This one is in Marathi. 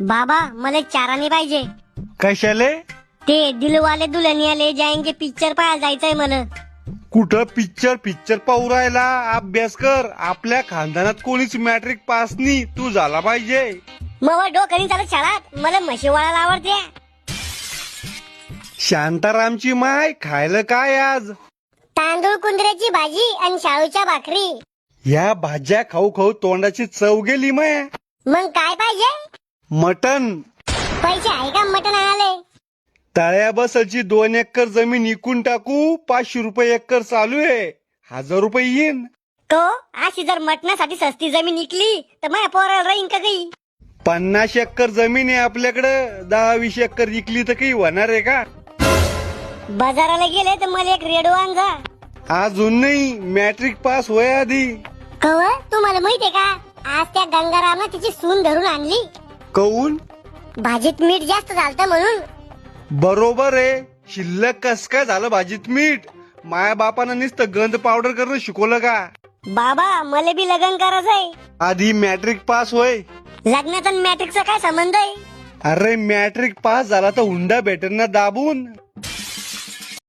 बाबा मला चाराने पाहिजे. कशाले? ते दिलवाले दुल्हनिया ले जाएंगे पिक्चर पाहायला जायचंय मला. कुठं पिक्चर पाहू राहिला? अभ्यास कर. आपल्या खानदानात कोणीच मॅट्रिक पास नाही, तू झाला पाहिजे. मग डोकं चालत शाळात मला म्हशी वळायला आवडते. शांतारामची माय खायला काय आज? तांदूळ कुंदऱ्याची भाजी आणि शाळूच्या भाकरी. ह्या भाज्या खाऊ खाऊ तोंडाची चव गेली माय. मग काय पाहिजे? मटन. पैसे आहे का मटण आणाले? तळ्या बसलची 2 एकर जमीन इकून टाकू. 500 रुपये एकर चालू आहे. 1000 रुपये येईन. तो अशी जर मटणासाठी सस्ती जमीन इकली तर माझ्या पोराला राहीन का काही? 50 एकर जमीन आहे आपल्याकडं. 10-20 एकर इकली तर काही होणार आहे का? बाजाराला गेले तर मला एक रेडिओ आण जा. अजून नाही, मॅट्रिक पास होय आधी. कव तुम्हाला माहितीये का आज त्या गंगारामनं तिची सून धरून आणली. कौन? भाजीत मीठ जास्त झालतं म्हणून. बरोबर आहे. शिल्लक कस काय झालं भाजीत मीठ? माया बापानं नुसतं गंध पावडर करणं शिकवलं का? बाबा मला बी लग्न करायचंय. आधी मॅट्रिक पास होय. लग्नाचा मॅट्रिकचा काय संबंध आहे? अरे मॅट्रिक पास झाला तर हुंडा भेटेल ना दाबून.